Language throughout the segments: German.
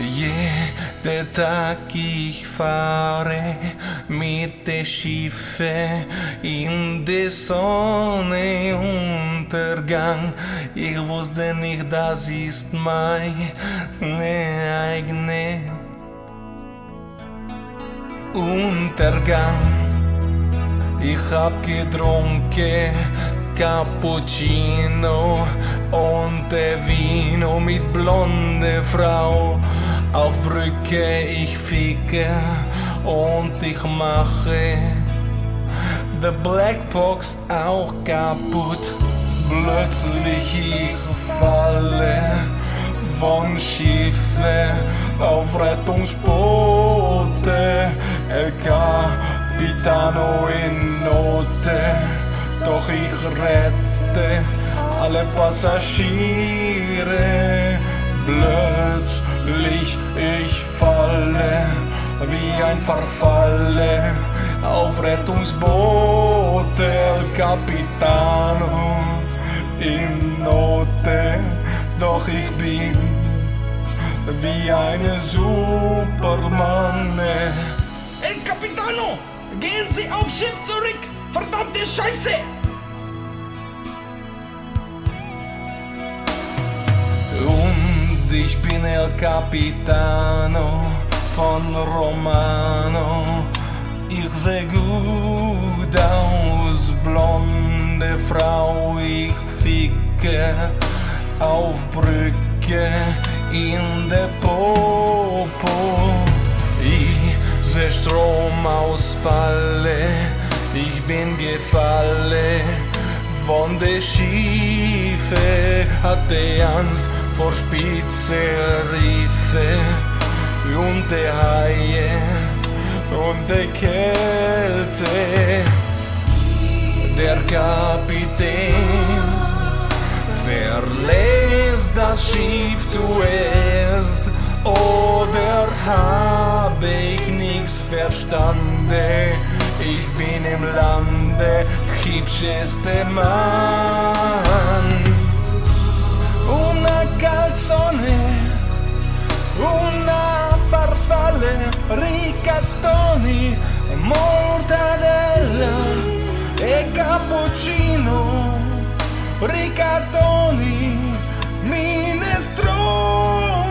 Jeden Tag ich fahre mit der Schiffe in der Sonnenuntergang. Ich wusste nicht, das ist mein eigener Untergang. Ich hab getrunken Cappuccino und Vino mit blonde Frau. Auf Brücke ich ficke und ich mache die Blackbox auch kaputt. Plötzlich ich falle von Schiffe auf Rettungsboote. El Capitano in Note, doch ich rette alle Passagiere. Plötzlich ich falle wie ein Verfalle auf Rettungsboote. El Capitano in Note, doch ich bin wie ein Superman. El Capitano, gehen Sie aufs Schiff zurück! Verdammte Scheiße! Und ich bin El Capitano von Romano. Ich seh gut aus, blonde Frau, ich ficke auf Brücke in der Popo. Ich seh Stromausfalle, ich bin gefallen von der Schiffe, hatte Angst vor spitze Riffe und der Haie und der Kälte. Der Kapitän verlässt das Schiff zuerst, oder habe ich nichts verstanden? Ich bin im Lande, hübscheste Mann. Una calzone, una farfalle, rigatoni, mortadella e cappuccino, rigatoni, minestrone.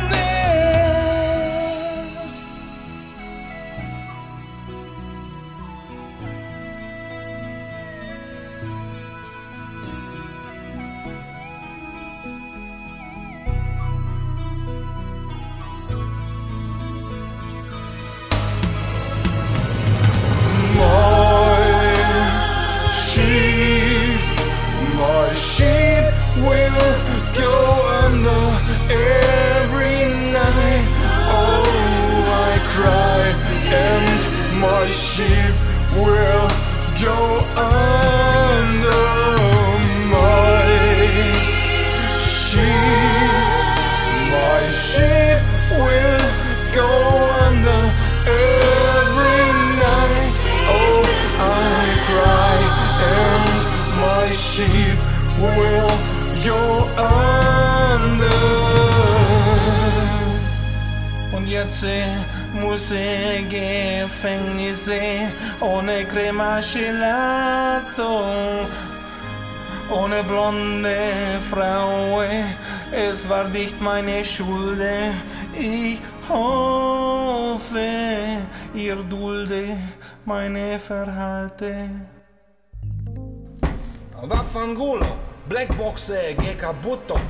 My ship will go under every night. Oh, I cry, and my ship will go under. My ship will go under every night. Oh, I cry, and my ship will go under. Und jetzt muss ich Gefängnisse ohne Crema Gelato, ohne blonde Frau. Es war nicht meine Schuld. Ich hoffe, ihr dulde meine Verhalte. Vaffanculo, Blackbox, che caputto!